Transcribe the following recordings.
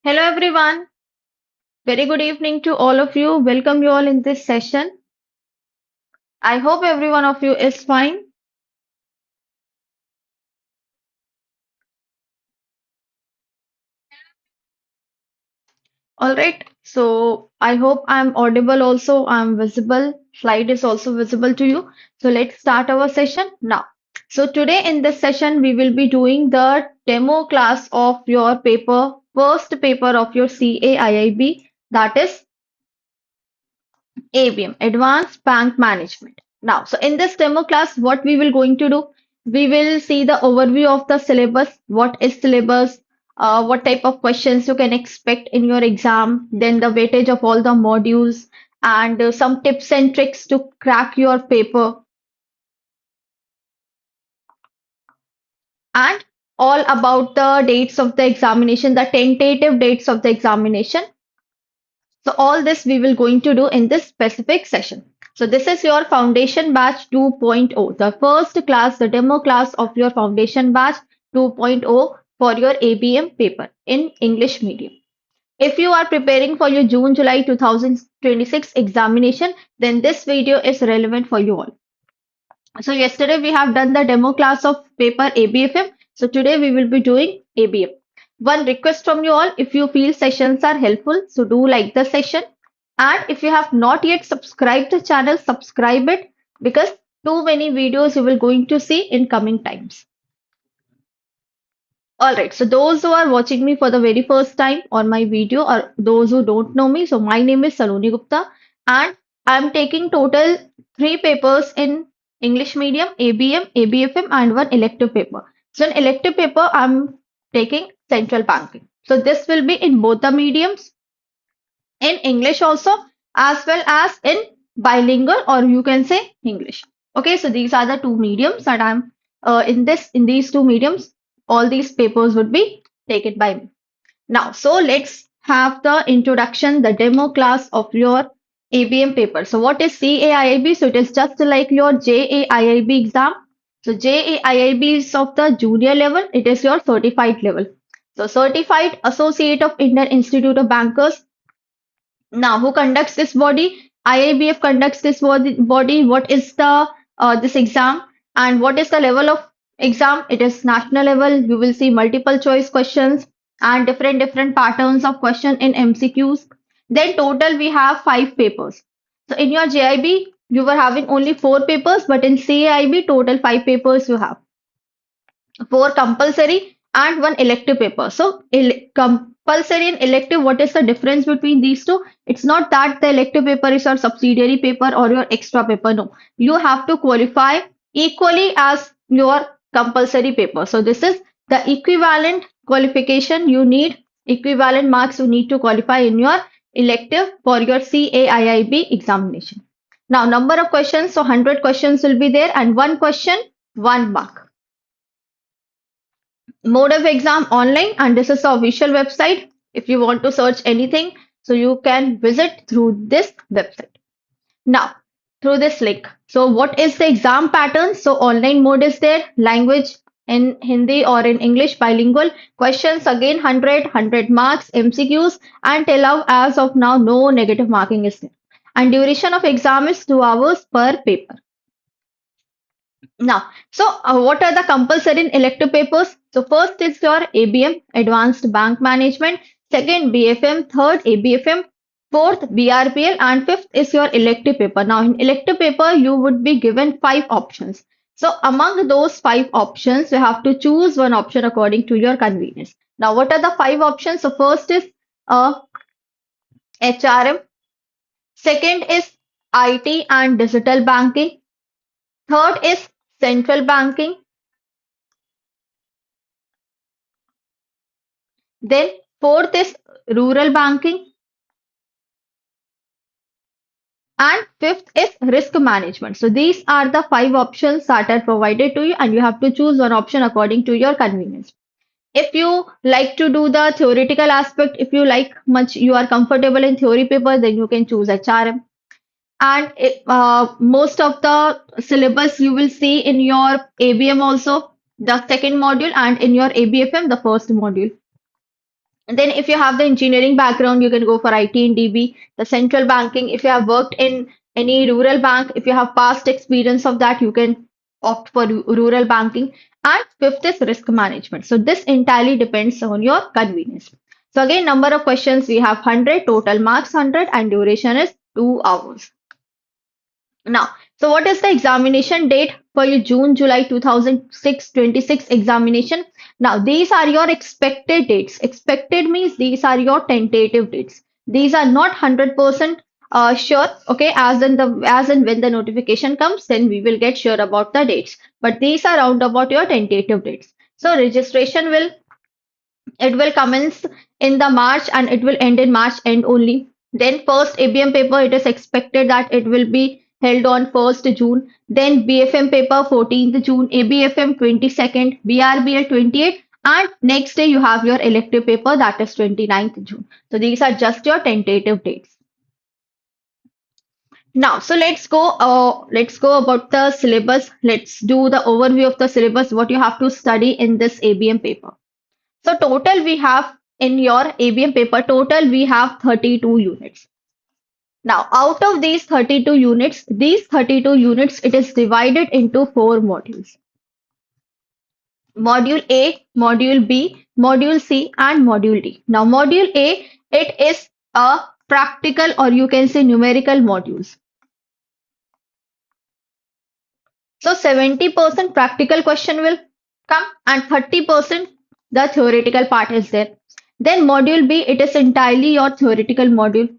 Hello everyone. Very good evening to all of you. Welcome you all in this session. I hope every one of you is fine. All right. So I hope I'm audible also. I'm visible. Slide is also visible to you. So let's start our session now. So today in this session, we will be doing the demo class of your paper, first paper of your CAIIB, that is ABM, Advanced Bank Management. Now, so in this demo class, what we will going to do, we will see the overview of the syllabus, what is syllabus, what type of questions you can expect in your exam, then the weightage of all the modules, and some tips and tricks to crack your paper, and all about the dates of the examination, the tentative dates of the examination. So all this we will going to do in this specific session. So this is your foundation batch 2.0, the first class, the demo class of your foundation batch 2.0 for your ABM paper in English medium. If you are preparing for your June-July 2026 examination, then this video is relevant for you all. So yesterday we have done the demo class of paper ABFM. So today we will be doing ABM. One request from you all, if you feel sessions are helpful, so do like the session. And if you have not yet subscribed the channel, subscribe it because too many videos you will going to see in coming times. All right, so those who are watching me for the very first time on my video or those who don't know me, so my name is Saloni Gupta and I'm taking total three papers in English medium, ABM, ABFM and one elective paper. So in elective paper, I'm taking central banking. So this will be in both the mediums, in English also, as well as in bilingual or you can say English. Okay, so these are the two mediums that I'm in these two mediums, all these papers would be taken by me. Now, so let's have the introduction, the demo class of your ABM paper. So what is CAIIB? So it is just like your JAIIB exam. So JAIIB is of the junior level, it is your certified level. So certified associate of Indian Institute of Bankers. Now, who conducts this body? IIBF conducts this body. What is the this exam and what is the level of exam? It is national level. You will see multiple choice questions and different patterns of question in MCQs. Then total we have five papers. So in your JIB you were having only four papers, but in CAIB total five papers you have, four compulsory and one elective paper. So, compulsory and elective, what is the difference between these two? It's not that the elective paper is your subsidiary paper or your extra paper. No, you have to qualify equally as your compulsory paper. So, this is the equivalent qualification you need, equivalent marks you need to qualify in your elective for your CAIIB examination. Now, number of questions, so 100 questions will be there and one question, 1 mark. Mode of exam online, and this is the official website. If you want to search anything, so you can visit through this website. Now, through this link. So, what is the exam pattern? So, online mode is there, language in Hindi or in English, bilingual. Questions again 100 marks, MCQs, and till now, as of now, no negative marking is there. And duration of exam is 2 hours per paper. Now, so what are the compulsory and elective papers? So first is your ABM, Advanced Bank Management, second BFM, third ABFM, fourth BRPL, and fifth is your elective paper. Now, in elective paper, you would be given five options. So among those five options, you have to choose one option according to your convenience. Now, what are the five options? So first is HRM, second is IT and digital banking, third is central banking. Then fourth is rural banking and fifth is risk management. So these are the five options that are provided to you and you have to choose one option according to your convenience. If you like to do the theoretical aspect, if you like much, you are comfortable in theory paper, then you can choose HRM. And most of the syllabus you will see in your ABM also, the second module, and in your ABFM, the first module. And then if you have the engineering background, you can go for IT and DB. The central banking, if you have worked in any rural bank, if you have past experience of that, you can opt for rural banking. And fifth is risk management. So this entirely depends on your convenience. So again, number of questions we have 100, total marks 100, and duration is 2 hours. Now, so what is the examination date for your June, July 2026 examination? Now, these are your expected dates. Expected means these are your tentative dates. These are not 100% sure. Okay, as in when the notification comes, then we will get sure about the dates. But these are round about your tentative dates. So registration will it will commence in the March and it will end in March end only. Then first ABM paper, it is expected that it will be held on 1st June. Then BFM paper 14th June, ABFM 22nd, BRBL 28th, and next day you have your elective paper that is 29th June. So these are just your tentative dates. Now, so let's go about the syllabus. Let's do the overview of the syllabus, what you have to study in this ABM paper. So total we have in your ABM paper, total we have 32 units. Now, out of these 32 units, it is divided into four modules. Module A, Module B, Module C, and Module D. Now, Module A, it is a practical or you can say numerical modules. So 70% practical question will come and 30% the theoretical part is there. Then module B, it is entirely your theoretical module,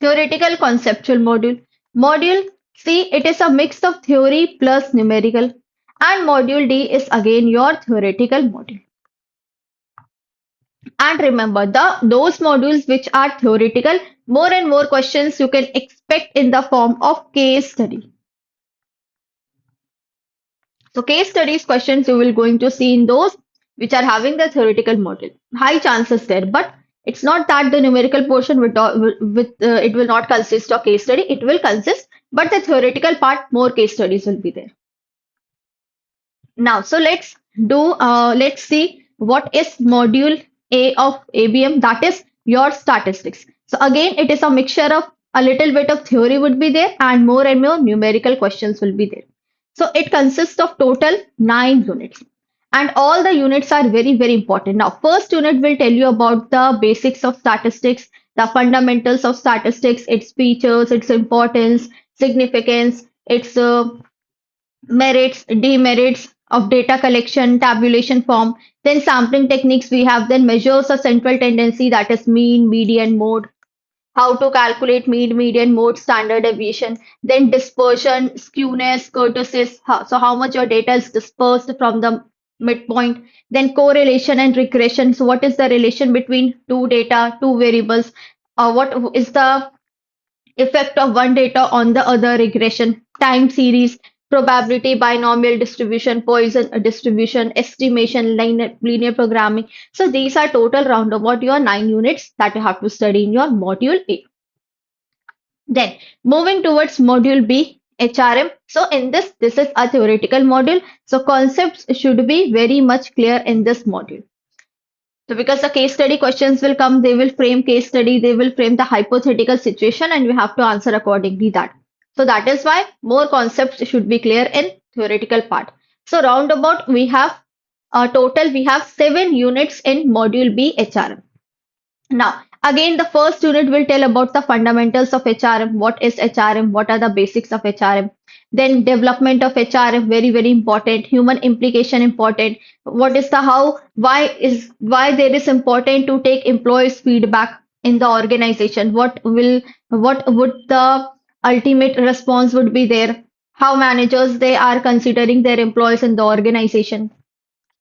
theoretical conceptual module. Module C, it is a mix of theory plus numerical. And module D is again your theoretical module. And remember, those modules which are theoretical, more and more questions you can expect in the form of case study. So case studies questions you will going to see in those which are having the theoretical model. High chances there, but it's not that the numerical portion it will not consist of case study. It will consist, but the theoretical part more case studies will be there. Now, so let's see what is module A of ABM. That is your statistics. So again, it is a mixture of a little bit of theory would be there and more numerical questions will be there. So it consists of total 9 units. And all the units are very important. Now, first unit will tell you about the basics of statistics, the fundamentals of statistics, its features, its importance, significance, its merits, demerits of data collection, tabulation form. Then sampling techniques we have, then measures of central tendency that is mean, median, mode, how to calculate mean, median, mode, standard deviation, then dispersion, skewness, kurtosis, so how much your data is dispersed from the midpoint, then correlation and regression. So what is the relation between two data, two variables? What is the effect of one data on the other, regression, time series, probability, binomial distribution, Poisson distribution, estimation, linear programming. So these are total roundabout your 9 units that you have to study in your module A. Then moving towards module B, HRM. So in this is a theoretical module. So concepts should be very much clear in this module. So because the case study questions will come, they will frame case study, they will frame the hypothetical situation and you have to answer accordingly that. So that is why more concepts should be clear in theoretical part. So roundabout we have total we have 7 units in module B HRM. Now, again, the first unit will tell about the fundamentals of HRM. What is HRM? What are the basics of HRM? Then development of HRM, very important. Human implication, important. What is the how? Why there is important to take employees' feedback in the organization? What would the ultimate response would be there? How managers they are considering their employees in the organization.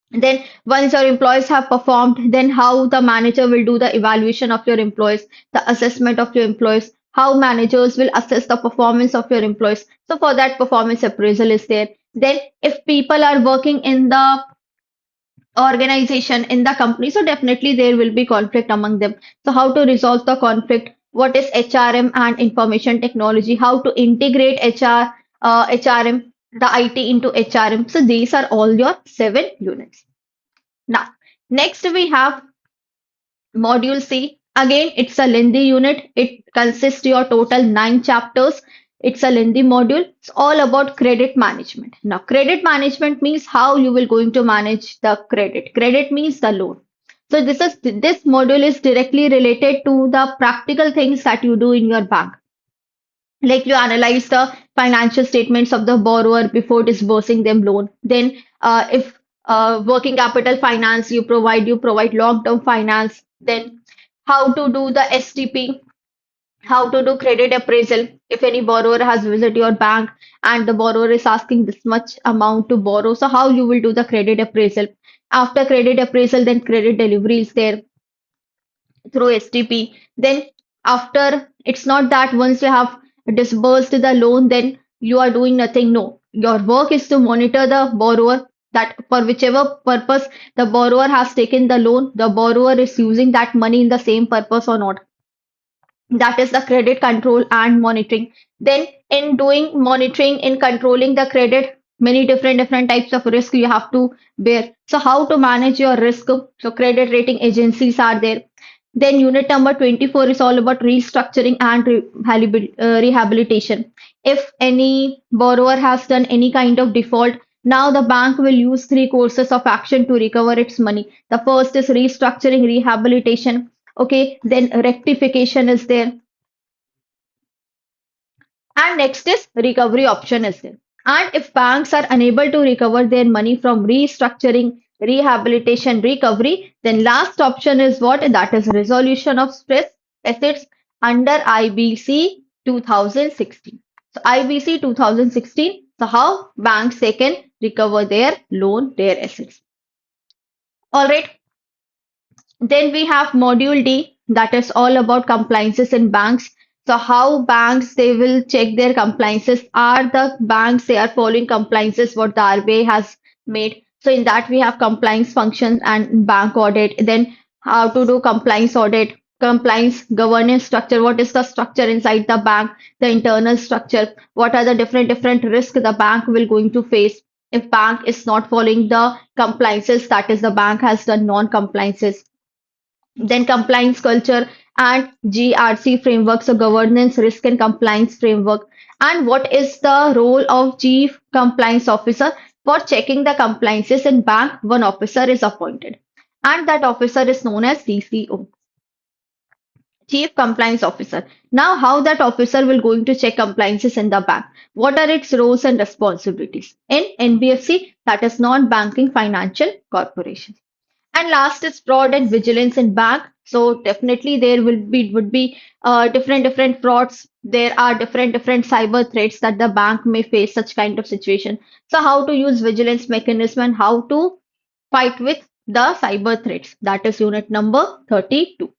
Then once your employees have performed, then how the manager will do the evaluation of your employees, the assessment of your employees, how managers will assess the performance of your employees. So for that performance appraisal is there. Then if people are working in the organization, in the company, so definitely there will be conflict among them. So how to resolve the conflict? What is HRM and information technology? How to integrate HRM, the IT into HRM. So these are all your 7 units. Now, next we have Module C, again, it's a lengthy unit. It consists your total 9 chapters. It's a lengthy module. It's all about credit management. Now, credit management means how you will going to manage the credit. Credit means the loan. So this module is directly related to the practical things that you do in your bank. Like you analyze the financial statements of the borrower before disbursing them loan. Then, if working capital finance, you provide long-term finance. Then, how to do the STP, how to do credit appraisal. If any borrower has visited your bank and the borrower is asking this much amount to borrow, so how you will do the credit appraisal. After credit appraisal, then credit delivery is there through STP. Then after, it's not that once you have disbursed the loan, then you are doing nothing. No, your work is to monitor the borrower, that for whichever purpose the borrower has taken the loan, the borrower is using that money in the same purpose or not. That is the credit control and monitoring. Then in doing monitoring, in controlling the credit, many different types of risk you have to bear. So how to manage your risk? So credit rating agencies are there. Then unit number 24 is all about restructuring and rehabilitation. If any borrower has done any kind of default, now the bank will use three courses of action to recover its money. The first is restructuring, rehabilitation. Okay, then rectification is there, and next is recovery option is there. And if banks are unable to recover their money from restructuring, rehabilitation, recovery, then last option is what? That is resolution of stress assets under IBC 2016. So IBC 2016. So how banks they can recover their loan, their assets. All right. Then we have module D, that is all about compliances in banks. So how banks they will check their compliances. Are the banks they are following compliances what the RBI has made? So in that we have compliance functions and bank audit. Then how to do compliance audit, compliance governance structure. What is the structure inside the bank? The internal structure. What are the different risks the bank will going to face if bank is not following the compliances? That is the bank has done non-compliances. Then compliance culture and GRC framework, so governance, risk and compliance framework. And what is the role of chief compliance officer? For checking the compliances in bank, one officer is appointed, and that officer is known as CCO, chief compliance officer. Now how that officer will going to check compliances in the bank? What are its roles and responsibilities? In NBFC, that is non-banking financial corporation. And last is fraud and vigilance in bank. So definitely there will be would be different frauds. There are different cyber threats that the bank may face such kind of situation. So how to use vigilance mechanism and how to fight with the cyber threats. That is unit number 32.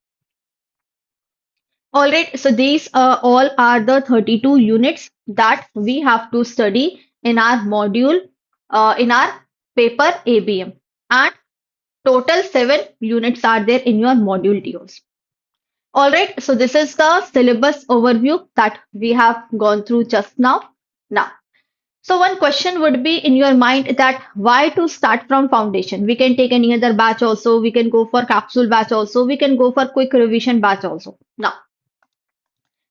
All right. So these all are the 32 units that we have to study in our module in our paper ABM. And total 7 units are there in your module DOs. All right, so this is the syllabus overview that we have gone through just now. Now, so one question would be in your mind that why to start from foundation? We can take any other batch also. We can go for capsule batch also. We can go for quick revision batch also. Now,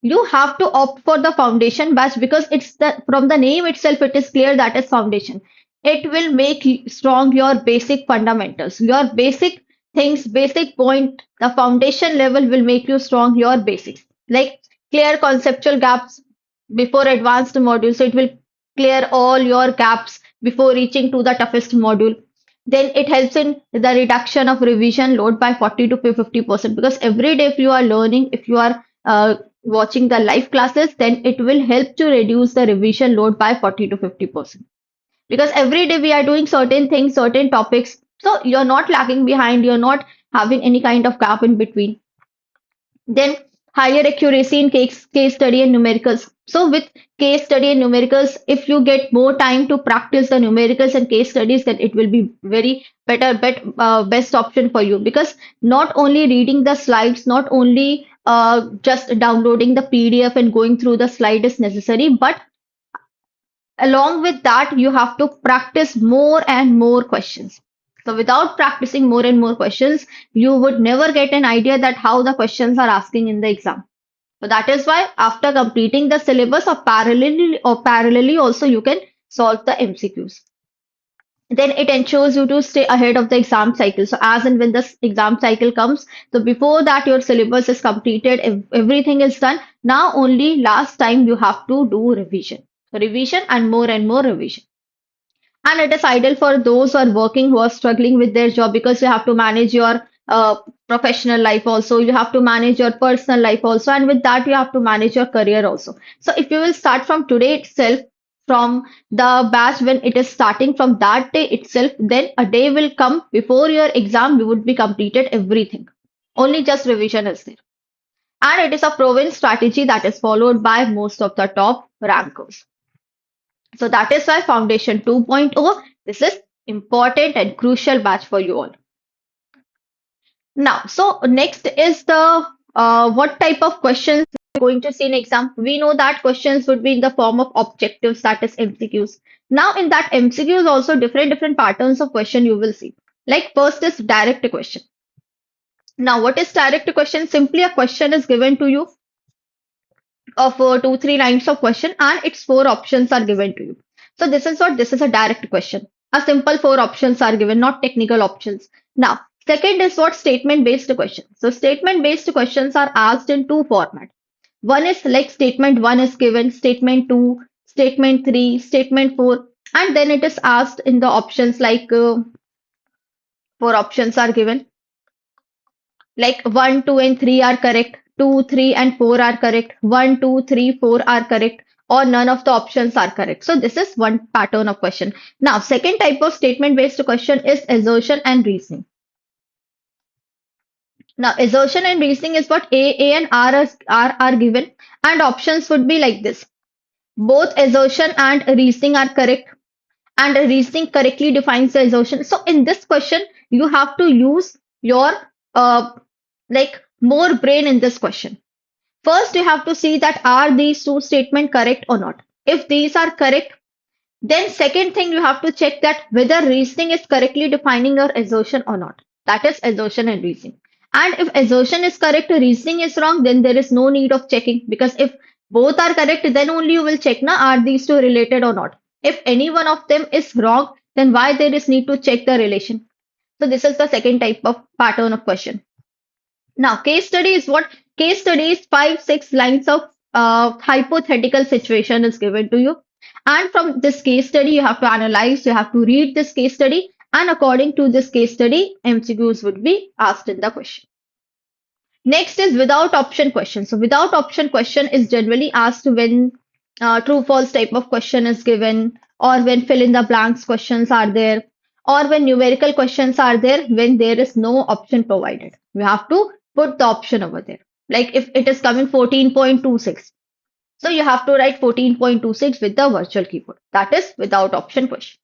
you have to opt for the foundation batch because it's the from the name itself it is clear that is foundation. It will make strong your basic fundamentals, your basic things, basic point. The foundation level will make you strong your basics, like clear conceptual gaps before advanced module, so it will clear all your gaps before reaching to the toughest module. Then it helps in the reduction of revision load by 40 to 50%, because every day if you are learning, if you are watching the live classes, then it will help to reduce the revision load by 40 to 50%. Because every day we are doing certain things, certain topics, so you're not lagging behind, you're not having any kind of gap in between. Then higher accuracy in case study and numericals. So with case study and numericals, if you get more time to practice the numericals and case studies, then it will be very best option for you, because not only reading the slides, not only just downloading the PDF and going through the slide is necessary, but along with that, you have to practice more and more questions. So without practicing more and more questions, you would never get an idea that how the questions are asking in the exam. So that is why after completing the syllabus or parallelly also you can solve the MCQs. Then it ensures you to stay ahead of the exam cycle. So as and when the exam cycle comes, so before that your syllabus is completed, everything is done. Now only last time you have to do revision. So revision and more revision. And it is ideal for those who are working, who are struggling with their job, because you have to manage your professional life also, you have to manage your personal life also, and with that you have to manage your career also. So if you will start from today itself, from the batch when it is starting, from that day itself, then a day will come before your exam you would be completed everything. Only just revision is there. And it is a proven strategy that is followed by most of the top rankers. So that is why Foundation 2.0, this is important and crucial batch for you all. Now, so next is the what type of questions we're going to see in exam. We know that questions would be in the form of objectives, that is MCQs. Now in that MCQs also different patterns of question you will see. Like first is direct question. Now what is direct question? Simply a question is given to you of two, three lines of question and its four options are given to you. So this is a direct question. A simple four options are given, not technical options. Now, second is what statement based question. So statement based questions are asked in two formats. One is like statement one is given, statement two, statement three, statement four, and then it is asked in the options like four options are given. Like 1, 2, and 3 are correct, 2, 3, and 4 are correct, 1, 2, 3, 4 are correct, or none of the options are correct. So this is one pattern of question. Now, second type of statement based question is assertion and reasoning. Now, assertion and reasoning is what A and are given, and options would be like this. Both assertion and reasoning are correct, and reasoning correctly defines the assertion. So in this question, you have to use your uh, like more brain in this question. First, you have to see that are these two statements correct or not. If these are correct, then second thing you have to check that whether reasoning is correctly defining your assertion or not. That is assertion and reasoning. And if assertion is correct, reasoning is wrong, then there is no need of checking, because if both are correct, then only you will check na are these two related or not. If any one of them is wrong, then why there is need to check the relation. So this is the second type of pattern of question. Now, case study is what? Case study is five, six lines of hypothetical situation is given to you. And from this case study, you have to analyze, you have to read this case study. And according to this case study, MCQs would be asked in the question. Next is without option question. So without option question is generally asked when true false type of question is given, or when fill in the blanks questions are there, or when numerical questions are there when there is no option provided. We have to put the option over there. Like if it is coming 14.26, so you have to write 14.26 with the virtual keyboard. That is without option question.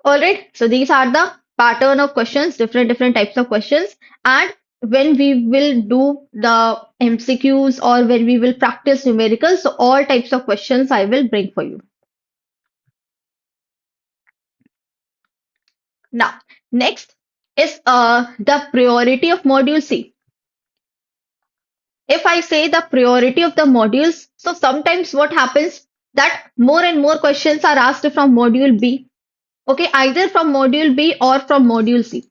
All right, so these are the pattern of questions, different types of questions. And when we will do the MCQs or when we will practice numericals, so all types of questions I will bring for you. Now, next is the priority of module C. If I say the priority of the modules, so sometimes what happens that more and more questions are asked from module B. Okay, either from module B or from module C.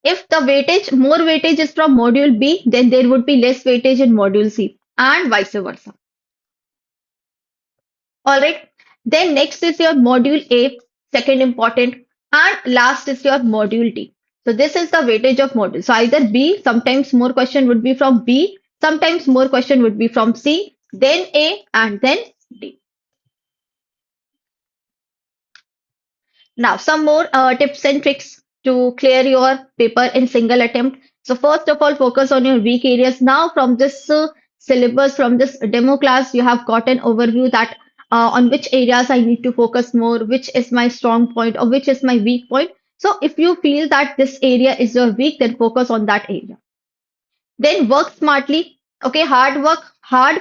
If the weightage, more weightage is from module B, then there would be less weightage in module C and vice versa. All right. Then next is your module A, second important, and last is your module D. So this is the weightage of module. So either B, sometimes more question would be from B, sometimes more question would be from C, then A, and then D. Now, some more tips and tricks to clear your paper in single attempt. So, first of all, focus on your weak areas. Now, from this syllabus, from this demo class, you have got an overview that on which areas I need to focus more, which is my strong point, or which is my weak point. So, if you feel that this area is your weak, then focus on that area. Then work smartly. Okay, hard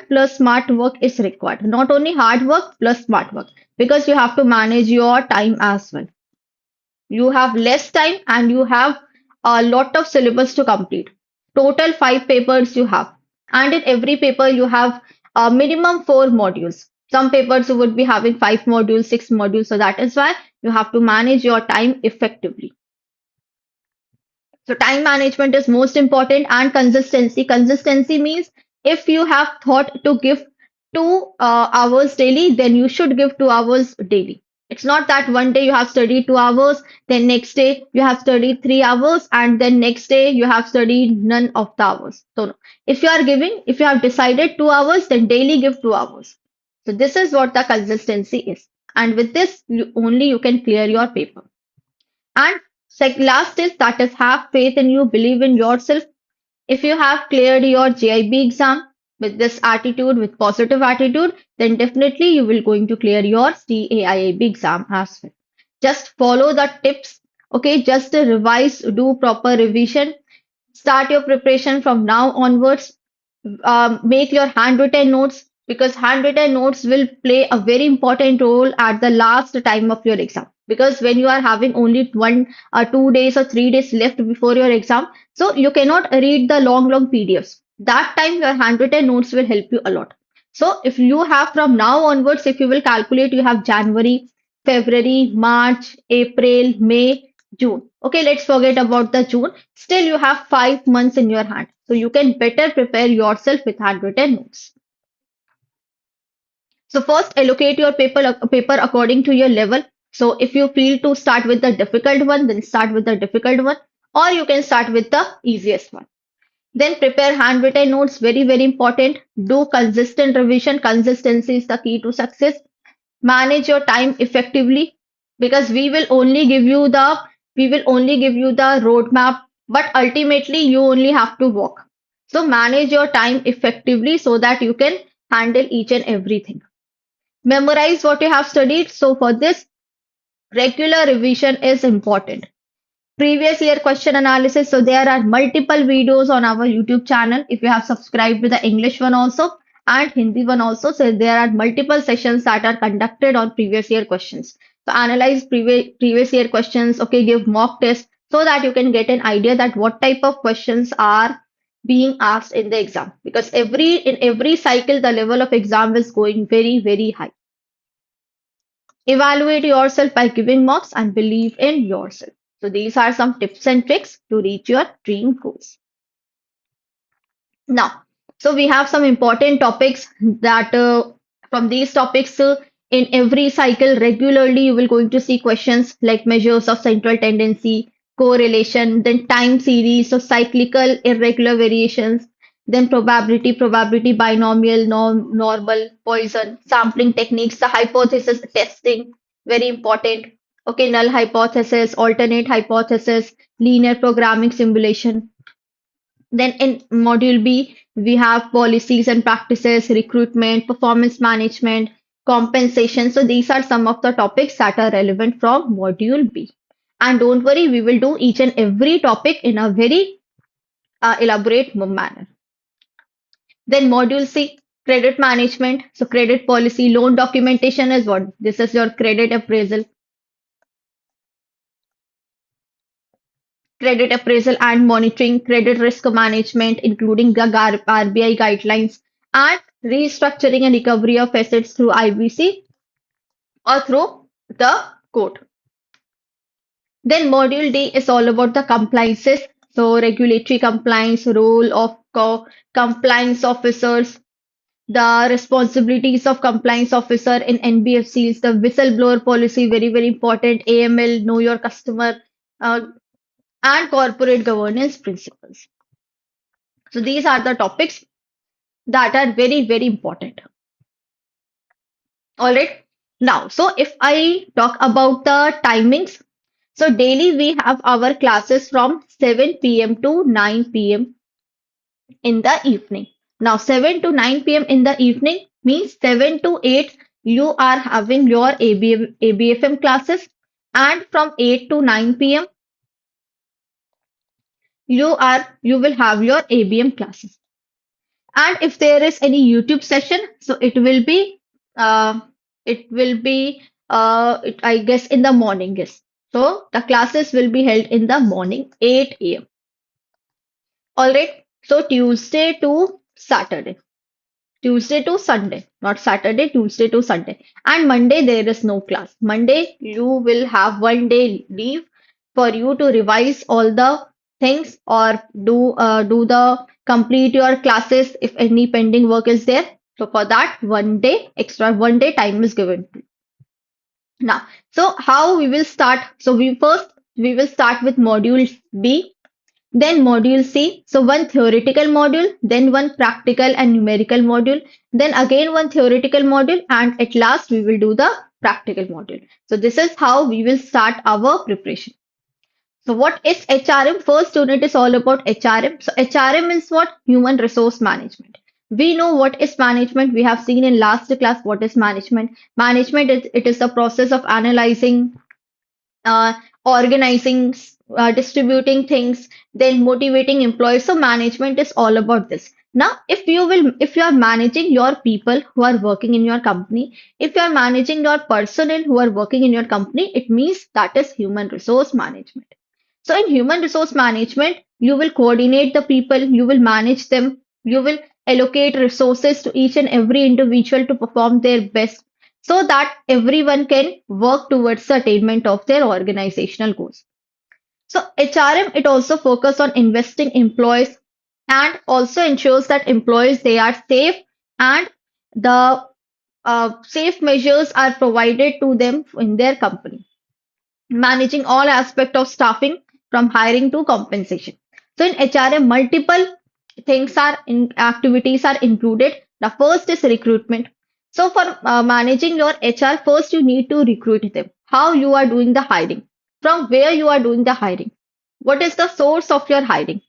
plus smart work is required. Not only hard work plus smart work, because you have to manage your time as well. You have less time and you have a lot of syllabus to complete. Total 5 papers you have. And in every paper, you have a minimum 4 modules. Some papers you would be having 5 modules, 6 modules. So that is why you have to manage your time effectively. So time management is most important and consistency. Consistency means if you have thought to give 2 hours daily, then you should give 2 hours daily. It's not that one day you have studied 2 hours, then next day you have studied 3 hours, and then next day you have studied none of the hours. So no. If you have decided 2 hours, then daily give 2 hours. So this is what the consistency is. And with this, only you can clear your paper. And last is that is have faith in you, believe in yourself. If you have cleared your JIB exam with this attitude, with positive attitude, then definitely you will going to clear your CAIIB exam as well. Just follow the tips. Okay, just revise, do proper revision. Start your preparation from now onwards. Make your handwritten notes because handwritten notes will play a very important role at the last time of your exam. Because when you are having only 2 days or 3 days left before your exam, so you cannot read the long PDFs. That time your handwritten notes will help you a lot. So if you have from now onwards, if you will calculate, you have January, February, March, April, May, June. Okay, let's forget about the June. Still, you have 5 months in your hand. So you can better prepare yourself with handwritten notes. So first allocate your paper according to your level. So if you feel to start with the difficult one, then start with the difficult one, or you can start with the easiest one. Then prepare handwritten notes, very important. Do consistent revision. Consistency is the key to success. Manage your time effectively because we will only give you the roadmap, but ultimately you only have to walk. So manage your time effectively so that you can handle each and everything. Memorize what you have studied. So for this, regular revision is important. Previous year question analysis. So there are multiple videos on our YouTube channel. If you have subscribed to the English one also and Hindi one also, so there are multiple sessions that are conducted on previous year questions. So analyze previous year questions. Okay, give mock tests so that you can get an idea that what type of questions are being asked in the exam. Because in every cycle the level of exam is going very high. Evaluate yourself by giving marks and believe in yourself. So these are some tips and tricks to reach your dream goals. Now, so we have some important topics that from these topics in every cycle regularly you will going to see questions like measures of central tendency, correlation, then time series, so cyclical irregular variations, then probability, binomial, normal, Poisson, sampling techniques, the hypothesis testing, very important. Okay, null hypothesis, alternate hypothesis, linear programming simulation. Then in module B, we have policies and practices, recruitment, performance management, compensation. So these are some of the topics that are relevant from module B. And don't worry, we will do each and every topic in a very elaborate manner. Then module C, credit management. So credit policy, loan documentation is what? This is your credit appraisal and monitoring, credit risk management, including the RBI guidelines, and restructuring and recovery of assets through IBC or through the court. Then module D is all about the compliances. So regulatory compliance, role of compliance officers, the responsibilities of compliance officer in NBFCs, the whistleblower policy, very important, AML, know your customer, uh, and corporate governance principles. So these are the topics that are very important. All right. Now, so if I talk about the timings, so daily we have our classes from 7 p.m. to 9 p.m. in the evening. Now, 7 to 9 p.m. in the evening means 7 to 8 you are having your ABFM classes, and from 8 to 9 p.m. you will have your ABM classes. And if there is any YouTube session, so uh, it will be I guess in the morning, yes. So the classes will be held in the morning, 8 a.m. All right. So Tuesday to Saturday. Tuesday to Sunday, not Saturday, Tuesday to Sunday. And Monday, there is no class. Monday, you will have 1 day leave for you to revise all the things or do the complete your classes if any pending work is there. So for that, 1 day extra, 1 day time is given to you. Now, so how we will start? So we will start with module B, then module C. So one theoretical module, then one practical and numerical module, then again one theoretical module, and at last we will do the practical module. So this is how we will start our preparation. So what is HRM? First unit is all about HRM. So HRM is what? Human resource management. We know what is management. We have seen in last class what is management. Management is it is the process of analyzing, uh, organizing, distributing things, then motivating employees. So management is all about this. Now, if you are managing your people who are working in your company, if you are managing your personnel who are working in your company, it means that is human resource management. So in human resource management, you will coordinate the people, you will manage them, you will allocate resources to each and every individual to perform their best so that everyone can work towards the attainment of their organizational goals. So HRM, it also focuses on investing employees and also ensures that employees they are safe and the safe measures are provided to them in their company, managing all aspect of staffing from hiring to compensation. So in HRM, multiple things are in activities are included. The first is recruitment. So for managing your HR, first you need to recruit them. How you are doing the hiring, from where you are doing the hiring, what is the source of your hiring.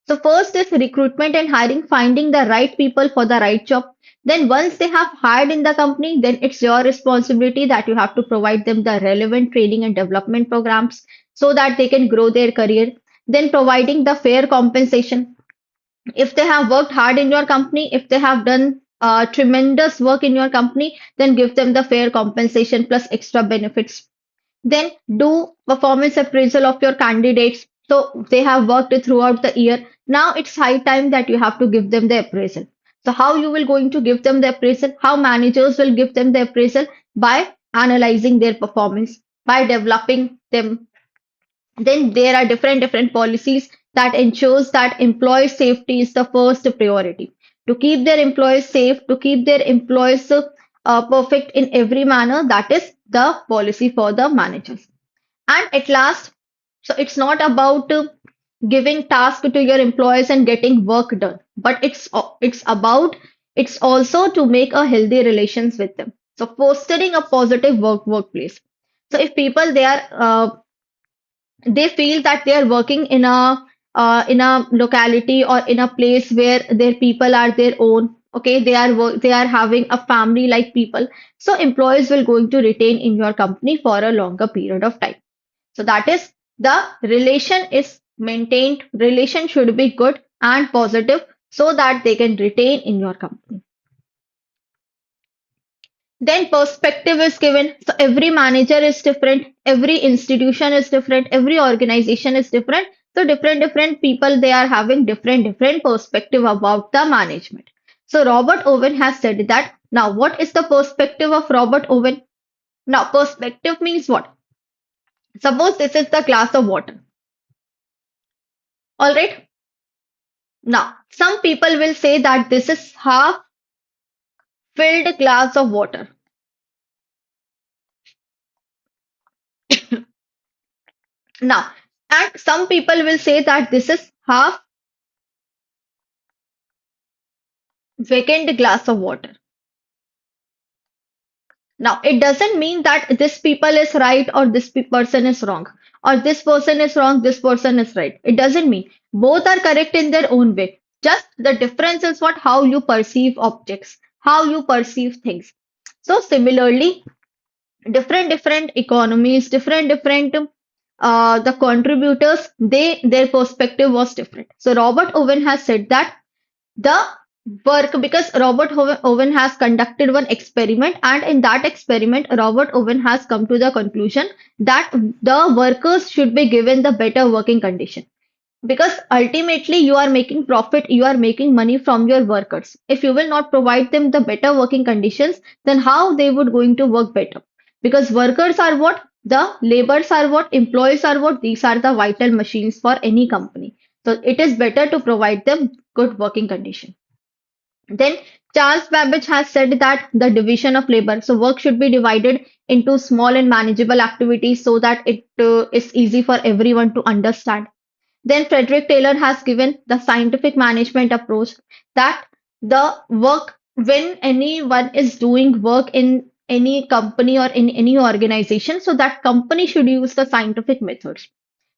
So first is recruitment and hiring, finding the right people for the right job. Then once they have hired in the company, then it's your responsibility that you have to provide them the relevant training and development programs so that they can grow their career. Then providing the fair compensation. If they have worked hard in your company, if they have done tremendous work in your company, then give them the fair compensation plus extra benefits. Then do performance appraisal of your candidates. So they have worked throughout the year. Now it's high time that you have to give them the appraisal. So how you will going to give them the appraisal? How managers will give them the appraisal? By analyzing their performance, by developing them. Then there are different policies that ensures that employee safety is the first priority. To keep their employees safe, to keep their employees perfect in every manner, that is the policy for the managers. And at last, so it's not about giving task to your employees and getting work done, but it's also to make a healthy relations with them. So fostering a positive workplace. So if people they feel that they are working in a locality or in a place where their people are their own, okay, they are having a family like people, so employees will going to retain in your company for a longer period of time. So that is the relation is maintained, relation should be good and positive so that they can retain in your company. Then perspective is given. So every manager is different, every institution is different, every organization is different. So different people they are having different perspective about the management. So Robert Owen has said that. Now, what is the perspective of Robert Owen? Now, perspective means what? Suppose this is the glass of water. All right. Now, some people will say that this is half filled glass of water. Now, and some people will say that this is half vacant glass of water. Now, it doesn't mean that this people is right or this person is wrong, or this person is wrong, this person is right. It doesn't mean both are correct in their own way. Just the difference is what how you perceive objects, how you perceive things. So similarly, different economies, different the contributors, they their perspective was different. So Robert Owen has said that the work because Owen has conducted one experiment, and in that experiment, Robert Owen has come to the conclusion that the workers should be given the better working condition because ultimately you are making profit, you are making money from your workers. If you will not provide them the better working conditions, then how they would going to work better? Because workers are what? The laborers are what? Employees are what? These are the vital machines for any company. So it is better to provide them good working condition. Then Charles Babbage has said that the division of labor, so work should be divided into small and manageable activities so that it is easy for everyone to understand. Then Frederick Taylor has given the scientific management approach that the work, when anyone is doing work in any company or in any organization, so that company should use the scientific methods.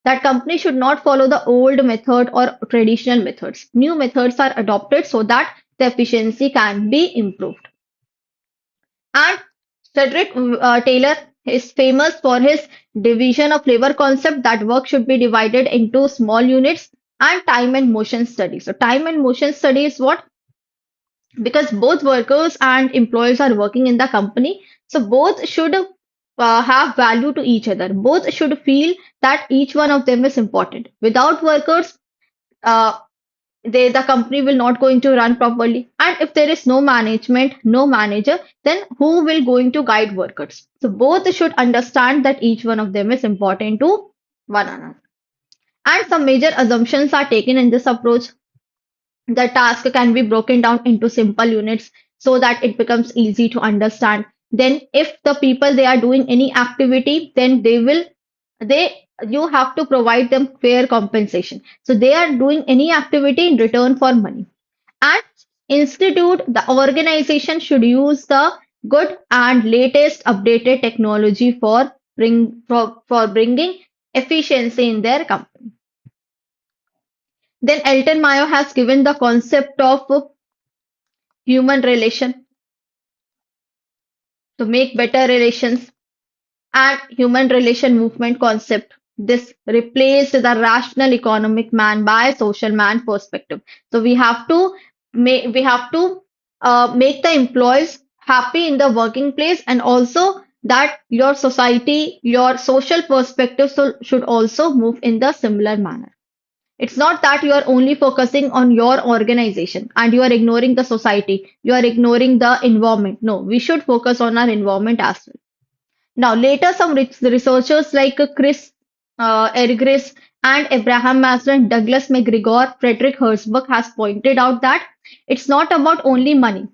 That company should not follow the old method or traditional methods. New methods are adopted so that the efficiency can be improved. And Frederick Taylor is famous for his division of labor concept that work should be divided into small units and time and motion study. So time and motion study is what? Because both workers and employees are working in the company, so both should have value to each other. Both should feel that each one of them is important. Without workers, uh, the company will not going to run properly, and if there is no management, no manager, then who will going to guide workers? So both should understand that each one of them is important to one another. And some major assumptions are taken in this approach. The task can be broken down into simple units so that it becomes easy to understand. Then if the people they are doing any activity, then they you have to provide them fair compensation. So they are doing any activity in return for money. And institute, the organization should use the good and latest updated technology for bringing efficiency in their company. Then Elton Mayo has given the concept of human relation to make better relations and human relation movement concept. This replaced the rational economic man by social man perspective. So we have to make the employees happy in the working place, and also that your society, your social perspective should also move in the similar manner. It's not that you are only focusing on your organization and you are ignoring the society, you are ignoring the environment. No, we should focus on our environment as well. Now, later, some researchers like Chris Ergris and Abraham Maslow, Douglas McGregor, Frederick Herzberg has pointed out that it's not about only money.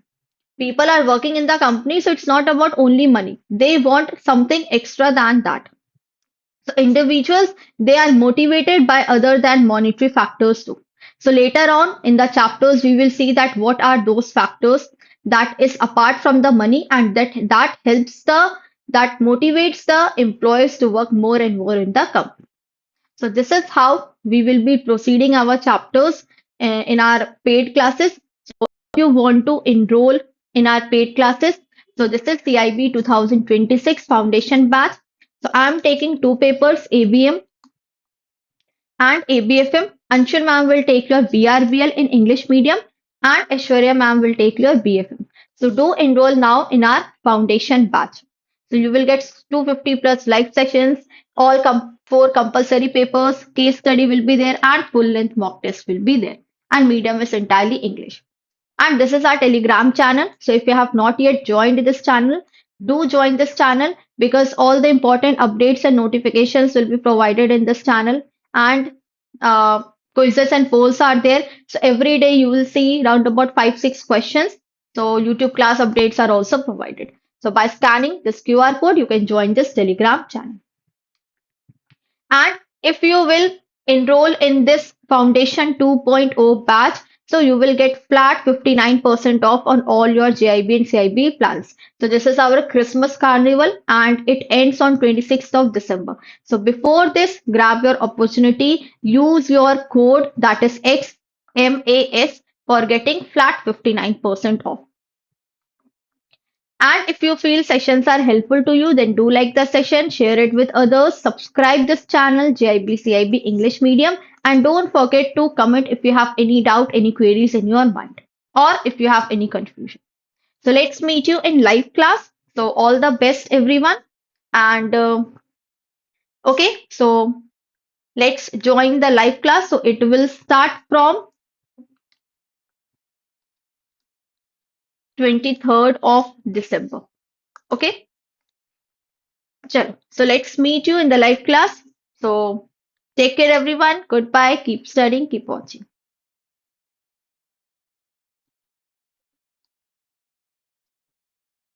People are working in the company, so it's not about only money. They want something extra than that. So individuals, they are motivated by other than monetary factors too. So later on in the chapters, we will see that what are those factors that is apart from the money, and that helps that motivates the employees to work more and more in the company. So this is how we will be proceeding our chapters in our paid classes. If you want to enroll in our paid classes, so this is CIB 2026 Foundation Batch. So I am taking two papers, ABM and ABFM. Anshul ma'am will take your BRBL in English medium, and Aishwarya ma'am will take your BFM. So do enroll now in our foundation batch. So you will get 250 plus live sessions, four compulsory papers, case study will be there, and full length mock test will be there. And medium is entirely English. And this is our Telegram channel. So if you have not yet joined this channel, do join this channel because all the important updates and notifications will be provided in this channel. And uh, quizzes and polls are there. So every day you will see around about 5, 6 questions. So YouTube class updates are also provided. So by scanning this QR code, you can join this Telegram channel. And if you will enroll in this Foundation 2.0 batch, so you will get flat 59% off on all your JIB and CIB plans. So this is our Christmas carnival and it ends on 26th of December. So before this, grab your opportunity, use your code that is XMAS for getting flat 59% off. And if you feel sessions are helpful to you, then do like the session, share it with others, subscribe this channel, JIB CIB English Medium, and don't forget to comment if you have any doubt, any queries in your mind. or if you have any confusion. So let's meet you in live class. So all the best, everyone. And okay, so let's join the live class. So it will start from 23rd of December. Okay, chalo. So let's meet you in the live class. So take care, everyone. Goodbye. Keep studying. Keep watching.